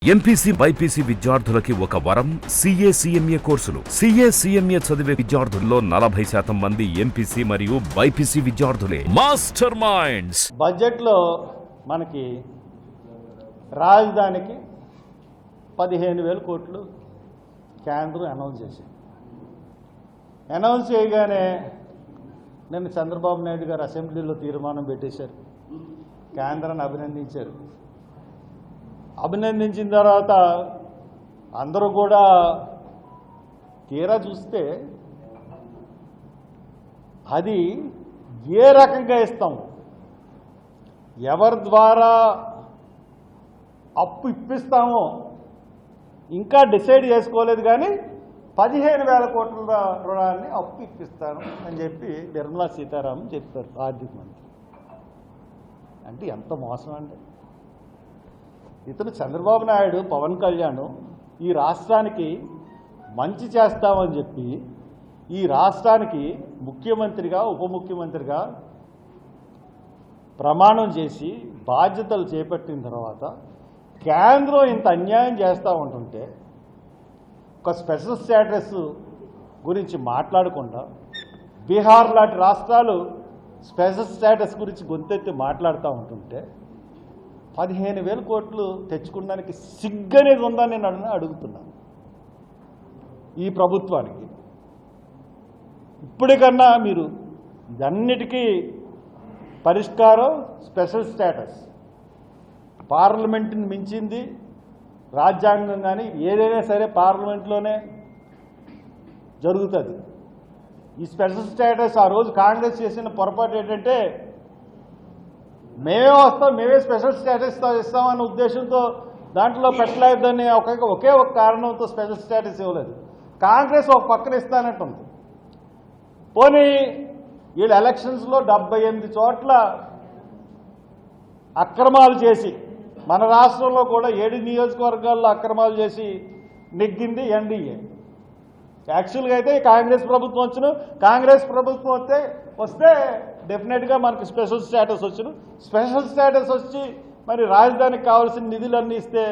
MPC BiPC విద్యార్థులకి ఒక వరం CA కోర్సులు. CA చదివే విద్యార్థుల్లో 40% మంది ఎంపీసీ మరియు బైపీసీ విద్యార్థులే. Master Minds. బడ్జెట్లో మనకి రాజధానికి 15,000 కోట్లు కేంద్రం అనౌన్స్ చేసింది. అనౌన్స్ చేయగానే నిన్న చంద్రబాబు నాయుడు గారు అసెంబ్లీలో తీర్మానం పెట్టేశారు. కేంద్రాన్ని అభినందించారు. అభినందించిన తర్వాత అందరూ కూడా తీరా చూస్తే అది ఏ రకంగా ఇస్తాం, ఎవరి ద్వారా అప్పు ఇప్పిస్తామో ఇంకా డిసైడ్ చేసుకోలేదు. కానీ 15,000 కోట్ల రుణాన్ని అప్పు ఇప్పిస్తాను అని చెప్పి నిర్మలా సీతారామన్ చెప్పారు, ఆర్థిక మంత్రి. అంటే ఎంత మోసం అండి. ఇతను చంద్రబాబు నాయుడు, పవన్ కళ్యాణ్ ఈ రాష్ట్రానికి మంచి చేస్తామని చెప్పి ఈ రాష్ట్రానికి ముఖ్యమంత్రిగా ఉప ముఖ్యమంత్రిగా ప్రమాణం చేసి బాధ్యతలు చేపట్టిన తర్వాత కేంద్రం ఇంత అన్యాయం చేస్తూ ఉంటుంటే ఒక స్పెషల్ స్టేటస్ గురించి మాట్లాడకుండా బీహార్ లాంటి రాష్ట్రాలు స్పెషల్ స్టేటస్ గురించి గొంతెత్తి మాట్లాడుతూ ఉంటుంటే 15,000 కోట్లు తెచ్చుకోవడానికి సిగ్గనేది ఉందని నేను అడుగుతున్నాను ఈ ప్రభుత్వానికి. ఇప్పటికన్నా మీరు ఇదన్నిటికీ పరిష్కారం స్పెషల్ స్టేటస్. పార్లమెంటుని మించింది రాజ్యాంగం. కానీ ఏదైనా సరే పార్లమెంట్లోనే జరుగుతుంది. ఈ స్పెషల్ స్టేటస్ ఆ రోజు కాంగ్రెస్ చేసిన పొరపాటు ఏంటంటే మేమే వస్తాం, మేమే స్పెషల్ స్టేటస్ ఇస్తామన్న ఉద్దేశంతో దాంట్లో పెట్టలేదని ఒకే ఒక కారణంతో స్పెషల్ స్టేటస్ ఇవ్వలేదు. కాంగ్రెస్ ఒక పక్కన ఇస్తానంటుంది. పోనీ వీళ్ళు ఎలక్షన్స్లో 78 చోట్ల అక్రమాలు చేసి, మన రాష్ట్రంలో కూడా 7 నియోజకవర్గాల్లో అక్రమాలు చేసి నెగ్గింది ఎన్డీఏ. యాక్చువల్గా అయితే కాంగ్రెస్ ప్రభుత్వం వచ్చును, కాంగ్రెస్ ప్రభుత్వం వస్తే డెఫినెట్గా మనకి స్పెషల్ స్టేటస్ వచ్చును. స్పెషల్ స్టేటస్ వచ్చి మరి రాజధానికి కావాల్సిన నిధులన్నీ ఇస్తే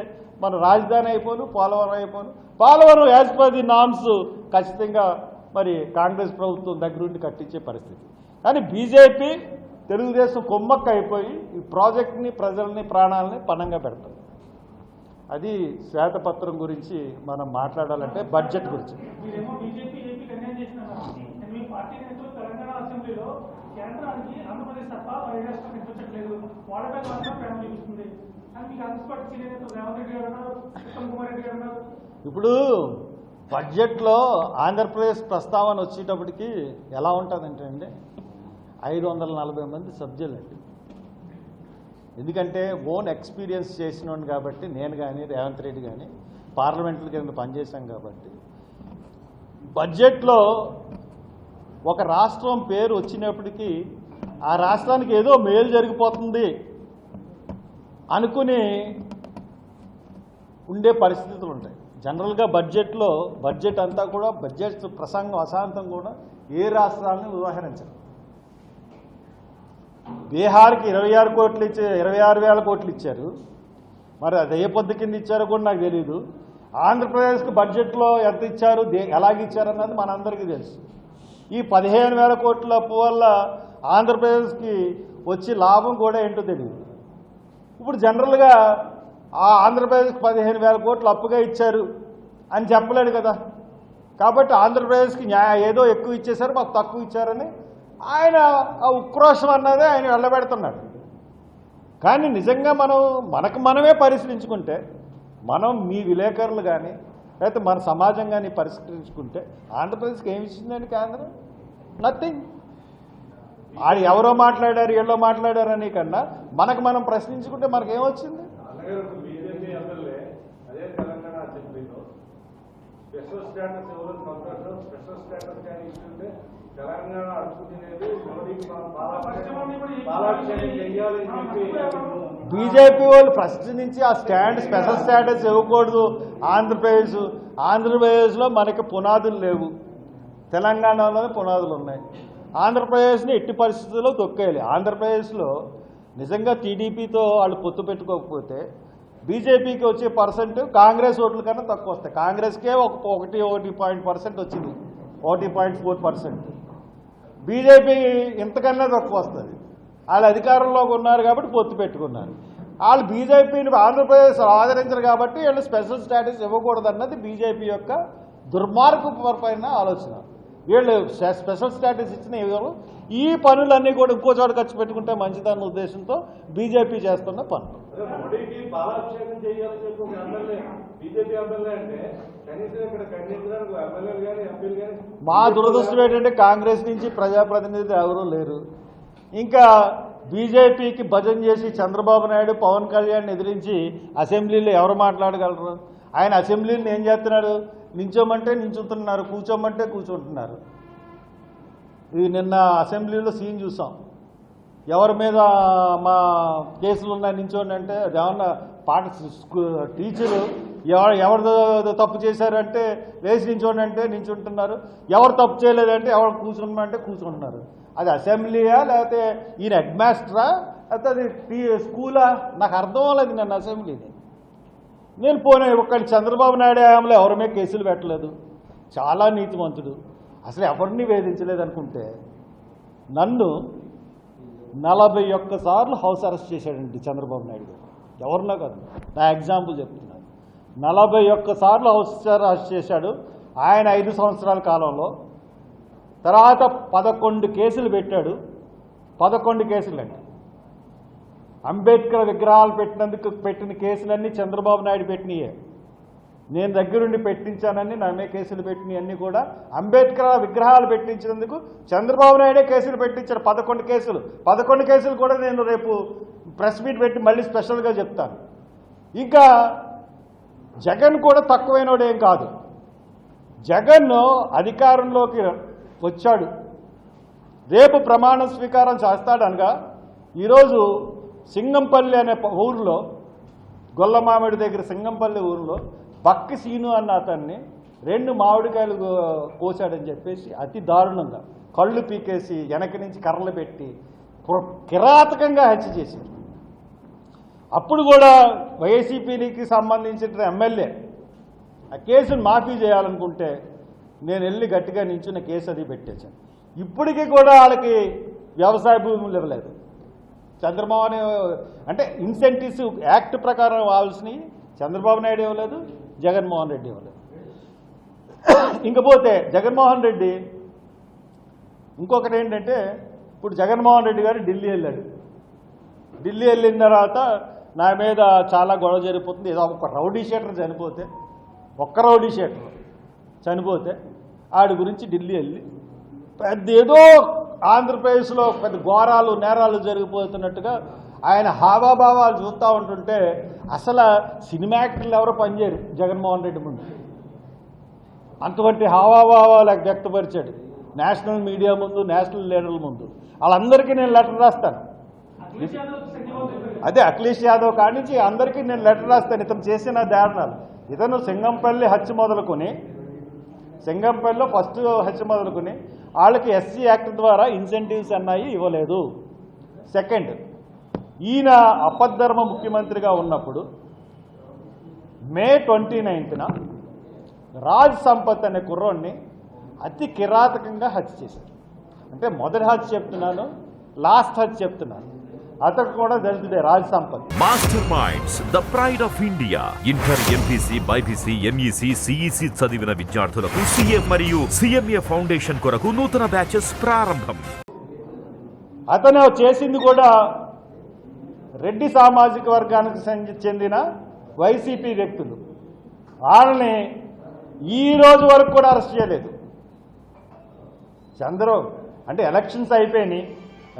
మన రాజధాని అయిపోను, పోలవరం అయిపోను. Polavaram as per the norms ఖచ్చితంగా మరి కాంగ్రెస్ ప్రభుత్వం దగ్గరుండి కట్టించే పరిస్థితి. కానీ బీజేపీ తెలుగుదేశం కొమ్మక్క అయిపోయి ఈ ప్రాజెక్ట్ని, ప్రజల్ని, ప్రాణాలని పణంగా పెడతారు. అది శ్వేతపత్రం గురించి మనం మాట్లాడాలంటే బడ్జెట్ గురించి. ఇప్పుడు బడ్జెట్లో ఆంధ్రప్రదేశ్ ప్రస్తావన వచ్చేటప్పటికి ఎలా ఉంటుందంటే అండి 540 మంది సభ్యులు అండి. ఎందుకంటే ఓన్ ఎక్స్పీరియన్స్ చేసినోండి కాబట్టి, నేను కానీ రేవంత్ రెడ్డి కానీ పార్లమెంట్ల కింద పనిచేశాం కాబట్టి బడ్జెట్లో ఒక రాష్ట్రం పేరు వచ్చినప్పటికీ ఆ రాష్ట్రానికి ఏదో మేలు జరిగిపోతుంది అనుకుని ఉండే పరిస్థితులు ఉంటాయి. జనరల్గా బడ్జెట్ అంతా కూడా బడ్జెట్ ప్రసంగం అశాంతం కూడా ఏ రాష్ట్రాలను ఉదాహరించరు. బీహార్కి 26,000 కోట్లు ఇచ్చారు. మరి అది ఏ పొద్దు కింద ఇచ్చారో కూడా నాకు తెలియదు. ఆంధ్రప్రదేశ్కి బడ్జెట్లో ఎంత ఇచ్చారు, ఎలాగిచ్చారన్నది మనందరికీ తెలుసు. ఈ 15,000 కోట్ల అప్పు వల్ల ఆంధ్రప్రదేశ్కి వచ్చి లాభం కూడా ఏంటో తెలియదు. ఇప్పుడు జనరల్గా ఆ ఆంధ్రప్రదేశ్కి 15,000 కోట్లు అప్పుగా ఇచ్చారు అని చెప్పలేడు కదా. కాబట్టి ఆంధ్రప్రదేశ్కి ఏదో ఎక్కువ ఇచ్చేశారు, మాకు తక్కువ ఇచ్చారని ఆయన ఆ ఉక్రోషం అన్నదే ఆయన వెళ్ళబెడుతున్నాడు. కానీ నిజంగా మనకు మనమే పరిశీలించుకుంటే, మనం మీ విలేకరులు కానీ లేకపోతే మన సమాజం కానీ పరిష్కరించుకుంటే ఆంధ్రప్రదేశ్కి ఏమి ఇచ్చిందండి కేంద్రం? నథింగ్. ఆడు ఎవరో మాట్లాడారు, వీళ్ళో మాట్లాడారు అని కన్నా మనకు మనం ప్రశ్నించుకుంటే మనకేమొచ్చింది? బీజేపీ వాళ్ళు ఫస్ట్ నుంచి ఆ స్పెషల్ స్టేటస్ ఇవ్వకూడదు ఆంధ్రప్రదేశ్లో మనకి పునాదులు లేవు, తెలంగాణలోనే పునాదులు ఉన్నాయి. ఆంధ్రప్రదేశ్ని ఎట్టి పరిస్థితుల్లో తొక్కేయాలి. ఆంధ్రప్రదేశ్లో నిజంగా టీడీపీతో వాళ్ళు పొత్తు పెట్టుకోకపోతే బీజేపీకి వచ్చే పర్సెంట్ కాంగ్రెస్ ఓట్ల కన్నా తక్కువ వస్తాయి. కాంగ్రెస్కే 1% వచ్చింది, 1.4%. బీజేపీ ఇంతకన్నా తక్కువ వస్తుంది. వాళ్ళు అధికారంలోకి ఉన్నారు కాబట్టి పొత్తు పెట్టుకున్నారు. వాళ్ళు బీజేపీని ఆంధ్రప్రదేశ్ ఆదరించరు కాబట్టి వీళ్ళు స్పెషల్ స్టాటస్ ఇవ్వకూడదన్నది బీజేపీ యొక్క దుర్మార్గపరమైన ఆలోచన. వీళ్ళు స్పెషల్ స్టాటస్ ఇచ్చిన ఇవ్వరు. ఈ పనులన్నీ కూడా ఇంకో చోట ఖర్చు పెట్టుకుంటే మంచిదన్న ఉద్దేశంతో బీజేపీ చేస్తున్న పనులు. మా దురదృష్టం ఏంటంటే కాంగ్రెస్ నుంచి ప్రజాప్రతినిధులు ఎవరూ లేరు. ఇంకా బీజేపీకి భజన చేసి చంద్రబాబు నాయుడు పవన్ కళ్యాణ్ ఎదిరించి అసెంబ్లీలో ఎవరు మాట్లాడగలరు? ఆయన అసెంబ్లీని ఏం చేస్తున్నాడు? నించోమంటే నించుతున్నారు, కూర్చోమంటే కూర్చుంటున్నారు. ఇది నిన్న అసెంబ్లీలో సీన్ చూసాం. ఎవరి మీద మా కేసులు ఉన్నాయి నించోండి అంటే అదేమన్నా టీచరు ఎవరు తప్పు చేశారంటే లేచి నించోండి అంటే నించుంటున్నారు. ఎవరు తప్పు చేయలేదంటే ఎవరు కూర్చున్నామంటే కూర్చుంటున్నారు. అది అసెంబ్లీయా లేకపోతే ఈయన హెడ్ మాస్టరా లేకపోతే అది స్కూలా? నాకు అర్థం అవ్వలేదు నన్ను అసెంబ్లీని. నేను పోనీ ఒక్కడి చంద్రబాబు నాయుడు హయాంలో ఎవరి మీద కేసులు పెట్టలేదు. చాలా నీతివంతుడు, అసలు ఎవరిని వేధించలేదు అనుకుంటే నన్ను 41 సార్లు హౌస్ అరెస్ట్ చేశాడండి చంద్రబాబు నాయుడు గారు. ఎవరినో కాదు, నా ఎగ్జాంపుల్ చెప్తున్నాను. 41 సార్లు హౌస్ అరెస్ట్ చేశాడు ఆయన 5 సంవత్సరాల కాలంలో. తర్వాత 11 కేసులు పెట్టాడు. 11 కేసులండి. అంబేద్కర్ విగ్రహాలు పెట్టిన కేసులన్నీ చంద్రబాబు నాయుడు పెట్టినయే. నేను దగ్గరుండి పెట్టించానని నమ్మే కేసులు పెట్టినవన్నీ కూడా అంబేద్కర్ విగ్రహాలు పెట్టించినందుకు చంద్రబాబు నాయుడే కేసులు పెట్టించారు. 11 కేసులు కూడా నేను రేపు ప్రెస్ మీట్ పెట్టి మళ్ళీ స్పెషల్గా చెప్తాను. ఇంకా జగన్ కూడా తక్కువైనోడేం కాదు. జగన్ అధికారంలోకి వచ్చాడు, రేపు ప్రమాణ స్వీకారం చేస్తాడనగా ఈరోజు సింగంపల్లి అనే ఊరిలో, గొల్లమామిడి దగ్గర సింగంపల్లి ఊరిలో బక్కి సీను అన్న అతన్ని 2 మామిడికాయలు కోసాడని చెప్పేసి అతి దారుణంగా కళ్ళు పీకేసి వెనక నుంచి కర్రలు పెట్టి కిరాతకంగా హత్య చేశారు. అప్పుడు కూడా వైసీపీకి సంబంధించిన ఎమ్మెల్యే ఆ కేసును మాఫీ చేయాలనుకుంటే నేను వెళ్ళి గట్టిగా నించున్న కేసు అది పెట్టేశాను. ఇప్పటికీ కూడా వాళ్ళకి వ్యవసాయ భూములు ఇవ్వలేదు. చంద్రబాబు అంటే ఇన్సెంటివ్స్ యాక్ట్ ప్రకారం ఇవ్వాల్సినవి చంద్రబాబు నాయుడు ఇవ్వలేదు, జగన్మోహన్ రెడ్డి ఇవ్వలేదు. ఇంకపోతే జగన్మోహన్ రెడ్డి ఇంకొకటి ఏంటంటే, ఇప్పుడు జగన్మోహన్ రెడ్డి గారు ఢిల్లీ వెళ్ళాడు. ఢిల్లీ వెళ్ళిన తర్వాత నా మీద చాలా గొడవ జరిగిపోతుంది. ఏదో ఒక రౌడీ షీటర్ చనిపోతే, ఒక్క రౌడీ షీటర్ చనిపోతే ఆడి గురించి ఢిల్లీ వెళ్ళి పెద్ద ఏదో ఆంధ్రప్రదేశ్లో పెద్ద ఘోరాలు నేరాలు జరిగిపోతున్నట్టుగా ఆయన హావాభావాలు చూస్తూ ఉంటుంటే అసలు సినిమా యాక్టర్లు ఎవరో పనిచేయరు జగన్మోహన్ రెడ్డి ముందు. అటువంటి హావాభావాలు వ్యక్తపరిచాడు నేషనల్ మీడియా ముందు, నేషనల్ లీడర్ల ముందు. వాళ్ళందరికీ నేను లెటర్ రాస్తాను. అదే అఖిలేష్ యాదవ్ కాడి నుంచి అందరికీ నేను లెటర్ రాస్తాను ఇతను చేసిన దారుణాలు. ఇతను సింగంపల్లి హత్య మొదలుకొని, సింగంపల్లిలో ఫస్ట్ హత్య మొదలుకొని వాళ్ళకి ఎస్సీ యాక్ట్ ద్వారా ఇన్సెంటివ్స్ అన్నాయి ఇవ్వలేదు. సెకండ్, ఈయన అపద్ధర్మ ముఖ్యమంత్రిగా ఉన్నప్పుడు మే 29న రాజ్ సంపత్ అనే కుర్రోడ్ని అతి కిరాతకంగా హత్య చేశారు. అంటే మొదటి హత్య చెప్తున్నాను, లాస్ట్ హత్య చెప్తున్నాను. అతను కూడా దళితుడే, Raj Sampath. Master Minds, the pride of India. Inter, MPC, BiPC, MEC, CEC చదివిన విద్యార్థులకు సిఏ మరియు సిఎంఏ ఫౌండేషన్ కొరకు నూతన బ్యాచెస్ ప్రారంభం. అతను చేసింది కూడా రెడ్డి సామాజిక వర్గానికి చెందిన వైసీపీ వ్యక్తులు. వాళ్ళని ఈ రోజు వరకు కూడా అరెస్ట్ చేయలేదు. అంటే ఎలక్షన్స్ అయిపోయినాయి,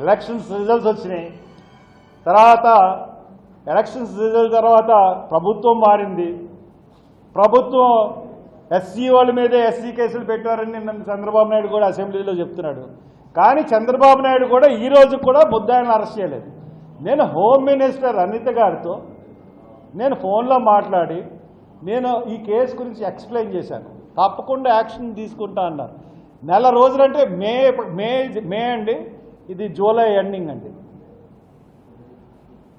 ఎలక్షన్స్ రిజల్ట్స్ వచ్చినాయి. తర్వాత ఎలక్షన్స్ రిజల్ట్ తర్వాత ప్రభుత్వం మారింది. ప్రభుత్వం ఎస్సీ వాళ్ళ మీదే ఎస్సీ కేసులు పెట్టారని నిన్న చంద్రబాబు నాయుడు కూడా అసెంబ్లీలో చెప్తున్నాడు. కానీ చంద్రబాబు నాయుడు కూడా ఈ రోజు కూడా ముద్దాయిని అరెస్ట్ చేయలేదు. నేను హోమ్ మినిస్టర్ అనిత గారితో నేను ఫోన్లో మాట్లాడి నేను ఈ కేసు గురించి ఎక్స్ప్లెయిన్ చేశాను. తప్పకుండా యాక్షన్ తీసుకుంటా అన్నారు. నెల రోజులంటే మే అండి, ఇది జూలై ఎండింగ్ అండి.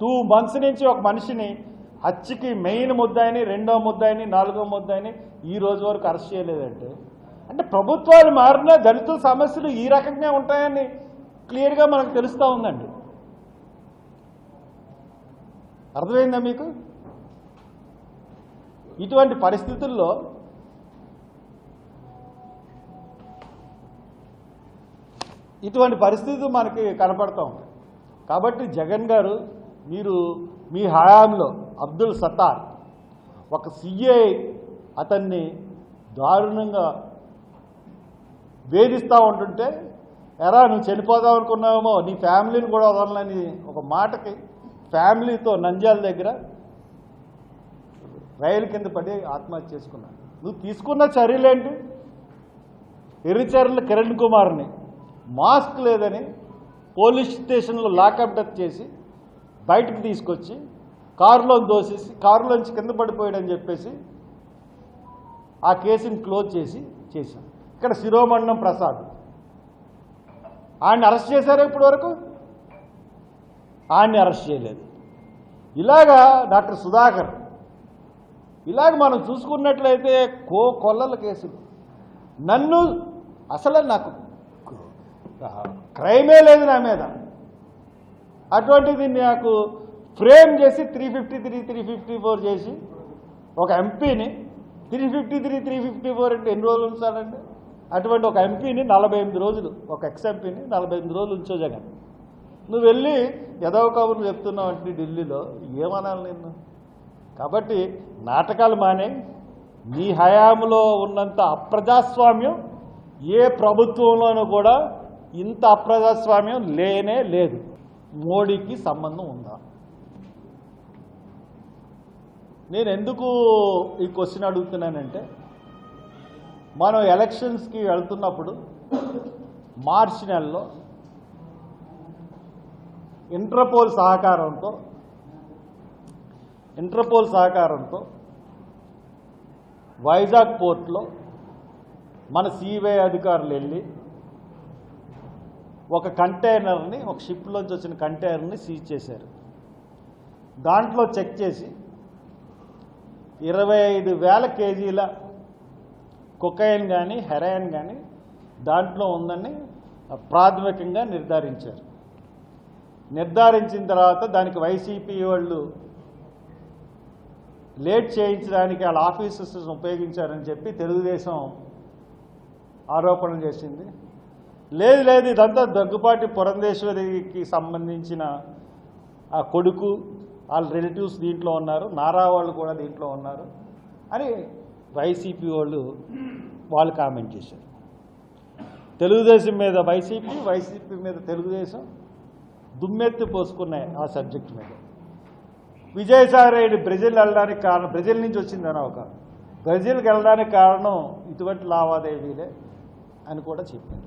2 months నుంచి ఒక మనిషిని హత్యకి మెయిన్ ముద్దాయిని, రెండో ముద్దాయిని, నాలుగో ముద్దాయిని ఈ రోజు వరకు అరెస్ట్ చేయలేదంటే ప్రభుత్వాలు మారినా దళితుల సమస్యలు ఈ రకంగా ఉంటాయని క్లియర్గా మనకు తెలుస్తూ ఉందండి. అర్థమైందా మీకు? ఇటువంటి పరిస్థితుల్లో మనకి కనపడతా ఉంటాయి. కాబట్టి జగన్ గారు, మీరు మీ హయాంలో అబ్దుల్ సత్తార్ ఒక సిఐ అతన్ని దారుణంగా వేధిస్తూ ఉంటుంటే, ఎరా నువ్వు చనిపోదాం అనుకున్నావేమో, నీ ఫ్యామిలీని కూడా వదలని ఒక మాటకి ఫ్యామిలీతో నంద్యాల దగ్గర రైలు కింద పడి ఆత్మహత్య చేసుకున్నాను. నువ్వు తీసుకున్న చర్యలేంటి? ఎర్రిచర్ల కిరణ్ కుమార్ని మాస్క్ లేదని పోలీస్ స్టేషన్లో లాకప్ డెత్ చేసి బయటకు తీసుకొచ్చి కారులో దోసేసి కారులోంచి కింద పడిపోయాడని చెప్పేసి ఆ కేసుని క్లోజ్ చేశాం. ఇక్కడ శిరోమణ్యం ప్రసాద్ ఆయన్ని అరెస్ట్ చేశారా? ఇప్పటి వరకు ఆయన్ని అరెస్ట్ చేయలేదు. ఇలాగా డాక్టర్ సుధాకర్, ఇలాగ మనం చూసుకున్నట్లయితే కొల్లల కేసులు. నన్ను అసలు నాకు క్రైమే లేదు నా మీద, అటువంటిది నాకు ఫ్రేమ్ చేసి 353, 354 చేసి ఒక ఎంపీని 353, 354 అంటే ఎన్ని రోజులు ఉంచాలండి? అటువంటి ఒక ఎంపీని 48 రోజులు, ఒక ఎక్స్ ఎంపీని 48 రోజులు ఉంచో జగన్. నువ్వు వెళ్ళి ఎదవ కబుర్లు చెప్తున్నావు అంటే ఢిల్లీలో ఏమనాలి నిన్ను? కాబట్టి నాటకాలు మానే. నీ హయాంలో ఉన్నంత అప్రజాస్వామ్యం ఏ ప్రభుత్వంలోనూ కూడా ఇంత అప్రజాస్వామ్యం లేనే లేదు. మోడీకి సంబంధం ఉందా? నేను ఎందుకు ఈ క్వశ్చన్ అడుగుతున్నానంటే, మనం ఎలక్షన్స్కి వెళ్తున్నప్పుడు మార్చి నెలలో ఇంటర్పోల్ సహకారంతో వైజాగ్ పోర్ట్లో మన సిబిఐ అధికారులు వెళ్ళి ఒక కంటైనర్ని, ఒక షిప్లోంచి వచ్చిన కంటైనర్ని సీజ్ చేశారు. దాంట్లో చెక్ చేసి 25,000 కేజీల కొకైన్ కానీ హెరాయిన్ కానీ దాంట్లో ఉందని ప్రాథమికంగా నిర్ధారించారు. నిర్ధారించిన తర్వాత దానికి వైసీపీ వాళ్ళు లేట్ చేయించడానికి వాళ్ళ ఆఫీసర్స్ ఉపయోగించారని చెప్పి తెలుగుదేశం ఆరోపణలు చేసింది. లేదు ఇదంతా దగ్గుపాటి పురంధేశ్వరికి సంబంధించిన ఆ కొడుకు, వాళ్ళ రిలేటివ్స్ దీంట్లో ఉన్నారు, నారా వాళ్ళు కూడా దీంట్లో ఉన్నారు అని వైసీపీ వాళ్ళు కామెంట్ చేశారు. తెలుగుదేశం మీద వైసీపీ మీద తెలుగుదేశం దుమ్మెత్తి పోసుకున్నాయి ఆ సబ్జెక్ట్ మీద. విజయసాయిరెడ్డి బ్రెజిల్ వెళ్ళడానికి కారణం, బ్రెజిల్ నుంచి వచ్చిందని బ్రెజిల్కి వెళ్ళడానికి కారణం ఇటువంటి లావాదేవీలే అని కూడా చెప్పారు.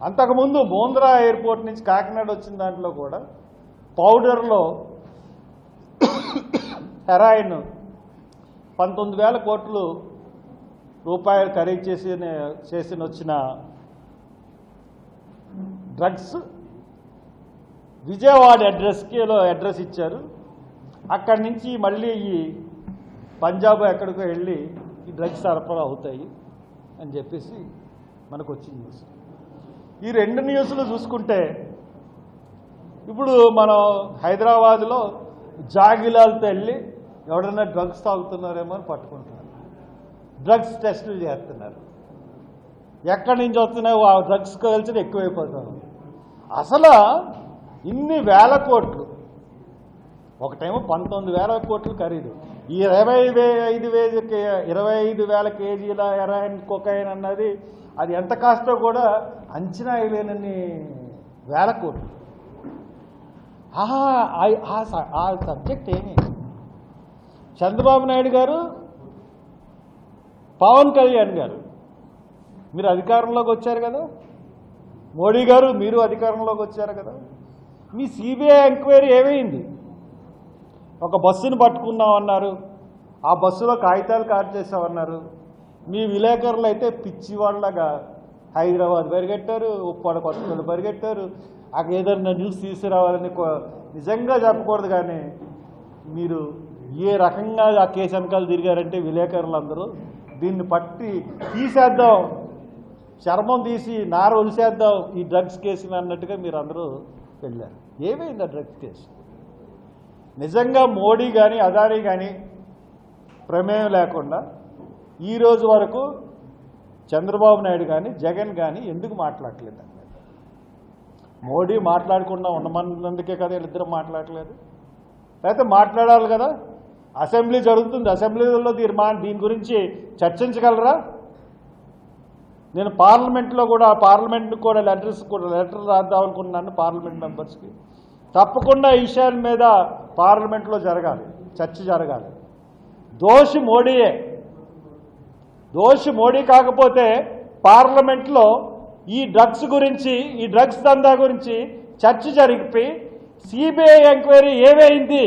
అంతకుముందు బోంద్రా ఎయిర్పోర్ట్ నుంచి కాకినాడ వచ్చిన దాంట్లో కూడా పౌడర్లో హెరాయిన్ 19,000 కోట్ల రూపాయలు ఖరీదు చేసి వచ్చిన డ్రగ్స్ విజయవాడ అడ్రస్ ఇచ్చారు. అక్కడి నుంచి మళ్ళీ ఈ పంజాబ్ ఎక్కడికో వెళ్ళి ఈ డ్రగ్స్ సరఫరా అవుతాయి అని చెప్పేసి మనకు వచ్చింది న్యూస్. ఈ 2 న్యూస్లు చూసుకుంటే ఇప్పుడు మనం హైదరాబాద్లో జాగిలాలతో వెళ్ళి ఎవడన్నా డ్రగ్స్ తాగుతున్నారేమో అని పట్టుకుంటున్నారు. డ్రగ్స్ టెస్టులు చేస్తున్నారు. ఎక్కడి నుంచి వస్తున్నాయో ఆ డ్రగ్స్ కల్చర్ ఎక్కువైపోతుంది. అసలు ఇన్ని వేల కోట్లు, ఒకటేమో 19,000 కోట్లు ఖరీదు, ఈ 25,000 కేజీల హెరాయిన్ కొకైన్ అన్నది అది ఎంత కాస్తో కూడా అంచనా వేయలేనన్ని వేల కోట్లు. ఆ సబ్జెక్ట్ ఏమి? చంద్రబాబు నాయుడు గారు, పవన్ కళ్యాణ్ గారు మీరు అధికారంలోకి వచ్చారు కదా, మోడీ గారు మీరు అధికారంలోకి వచ్చారు కదా, మీ సిబిఐ ఎంక్వైరీ ఏమైంది? ఒక బస్సును పట్టుకున్నామన్నారు, ఆ బస్సులో కాగితాలు కాట్ చేసామన్నారు. మీ విలేకరులు అయితే పిచ్చివాళ్ళగా హైదరాబాద్ పరిగెట్టారు, ఉప్పాడ కొత్తలు పరిగెట్టారు. అక్కడ ఏదన్నా న్యూస్ తీసుకురావాలని నిజంగా చెప్పకూడదు కానీ మీరు ఏ రకంగా ఆ కేసు వెనకాల తిరిగారంటే విలేకరులందరూ దీన్ని పట్టి తీసేద్దాం, చర్మం తీసి నార ఒలిసేద్దాం ఈ డ్రగ్స్ కేసుని అన్నట్టుగా మీరు అందరూ వెళ్ళారు. ఏమైంది ఆ డ్రగ్స్ కేసు? నిజంగా మోడీ కానీ అదానీ కానీ ప్రమేయం లేకుండా ఈరోజు వరకు చంద్రబాబు నాయుడు కానీ జగన్ కానీ ఎందుకు మాట్లాడలేదు? మోడీ మాట్లాడకుండా ఉండమన్నందుకే కదా వీళ్ళిద్దరూ మాట్లాడలేదు. లేకపోతే మాట్లాడాలి కదా. అసెంబ్లీ జరుగుతుంది, అసెంబ్లీలో దీని గురించి చర్చించగలరా? నేను పార్లమెంట్లో కూడా లెటర్ రాద్దాం అనుకున్నాను పార్లమెంట్ మెంబర్స్కి. తప్పకుండా ఈ విషయాల మీద పార్లమెంట్లో జరగాలి, చర్చ జరగాలి. దోషి మోడీయే. దోషి మోడీ కాకపోతే పార్లమెంట్లో ఈ డ్రగ్స్ గురించి, ఈ డ్రగ్స్ దందా గురించి చర్చ జరిపి సిబిఐ ఎంక్వైరీ ఏమైంది,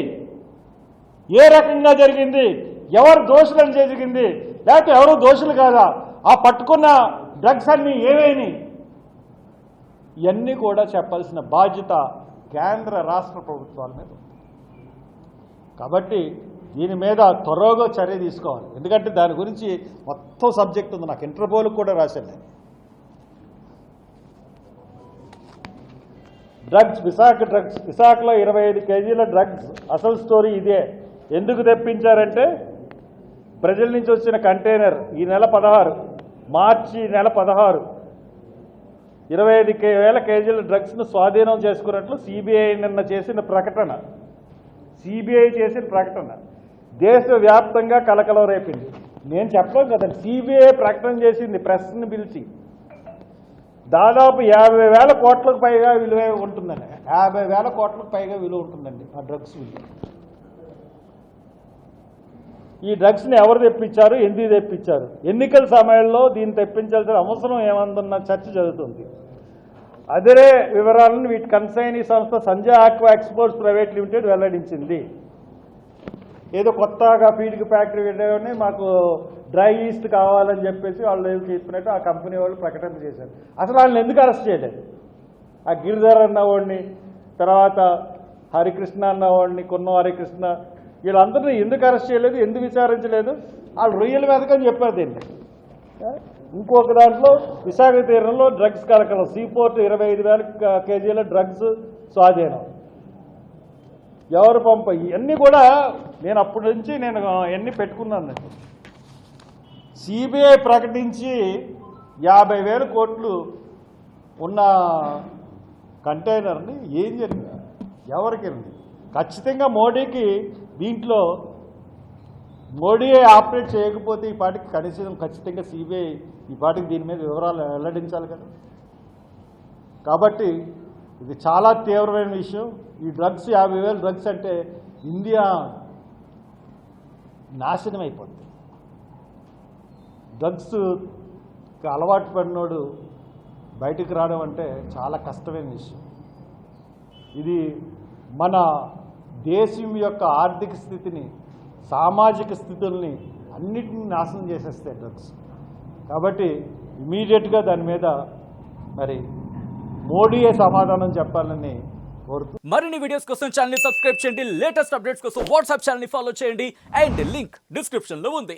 ఏ రకంగా జరిగింది, ఎవరు దోషులను జరిగింది, లేకపోతే ఎవరు దోషులు కాదా, ఆ పట్టుకున్న డ్రగ్స్ అన్నీ ఏమైనాయి, ఇవన్నీ కూడా చెప్పాల్సిన బాధ్యత కేంద్ర రాష్ట్ర ప్రభుత్వాల మీద ఉంది. కాబట్టి దీని మీద త్వరగా చర్య తీసుకోవాలి. ఎందుకంటే దాని గురించి మొత్తం సబ్జెక్ట్ ఉంది. నాకు ఇంటర్పోల్కి కూడా రాశాను. విశాఖలో 25 కేజీల డ్రగ్స్. అసలు స్టోరీ ఇదే. ఎందుకు తెప్పించారంటే ప్రజల నుంచి వచ్చిన కంటైనర్ ఈ నెల 16 మార్చి నెల 16 25,000 కేజీల డ్రగ్స్ను స్వాధీనం చేసుకున్నట్లు సిబిఐ నిన్న చేసిన ప్రకటన. సిబిఐ చేసిన ప్రకటన దేశవ్యాప్తంగా కలకలం రేపింది. నేను చెప్పడం కదండి, సిబిఐ ప్రకటన చేసింది ప్రెస్ని పిలిచి. దాదాపు 50,000 కోట్లకు పైగా విలువ ఉంటుందండి. 50,000 కోట్లకు పైగా విలువ ఉంటుందండి ఆ డ్రగ్స్ విలువ. ఈ డ్రగ్స్ని ఎవరు తెప్పించారు, ఎందుకు తెప్పించారు, ఎన్నికల సమయంలో దీన్ని తెప్పించాల్సిన అవసరం ఏమందన్న చర్చ జరుగుతుంది. అదే వివరాలను వీటి కన్సైనీ సంస్థ Sanjay aqua exports private limited వెల్లడించింది. ఏదో కొత్తగా ఫీడ్కి ఫ్యాక్టరీ పెట్టామని మాకు డ్రై ఈస్ట్ కావాలని చెప్పేసి వాళ్ళు ఏం చెప్పినట్టు ఆ కంపెనీ వాళ్ళు ప్రకటన చేశారు. అసలు వాళ్ళని ఎందుకు అరెస్ట్ చేయలేదు? ఆ గిరిధర్ అన్నవాడిని, తర్వాత హరికృష్ణ అన్నవాడిని, కొన్న హరికృష్ణ, వీళ్ళందరినీ ఎందుకు అరెస్ట్ చేయలేదు, ఎందుకు విచారించలేదు? వాళ్ళు రొయ్యల వెతకని చెప్పారు దీన్ని. ఇంకొక దాంట్లో విశాఖ తీరంలో డ్రగ్స్ కలకలం. సీపోర్ట్ 25,000 కేజీల డ్రగ్స్ స్వాధీనం. ఎవరు ఇవన్నీ కూడా నేను అప్పటి నుంచి ఎన్ని పెట్టుకున్నాను. సిబిఐ ప్రకటించి 50,000 కోట్లు ఉన్న కంటైనర్ని ఏం జరిగింది, ఎవరికి వెళ్ళింది? ఖచ్చితంగా మోడీకి దీంట్లో మోడీయే ఆపరేట్ చేయకపోతే ఈ పాటికి కనీసం ఖచ్చితంగా సిబిఐ ఈ పాటికి దీని మీద వివరాలు వెల్లడించాలి కదా. కాబట్టి ఇది చాలా తీవ్రమైన విషయం. ఈ డ్రగ్స్ 50,000 డ్రగ్స్ అంటే ఇండియా నాశనం అయిపోతుంది. డ్రగ్స్ అలవాటు పడినోడు బయటకు రావడం అంటే చాలా కష్టమైన విషయం. ఇది మన దేశం యొక్క ఆర్థిక స్థితిని, సామాజిక స్థితుల్ని అన్నిటిని నాశనం చేసేస్తాయి డ్రగ్స్. కాబట్టి ఇమీడియట్గా దాని మీద మరి మోడీయే సమాధానం చెప్పాలని కోరుతూ, మరిన్ని వీడియోస్ కోసం ఛానల్ ని సబ్స్క్రైబ్ చేయండి. లేటెస్ట్ అప్డేట్స్ కోసం వాట్సాప్ ఛానల్ ని ఫాలో చేయండి. అండ్ లింక్ డిస్క్రిప్షన్ లో ఉంది.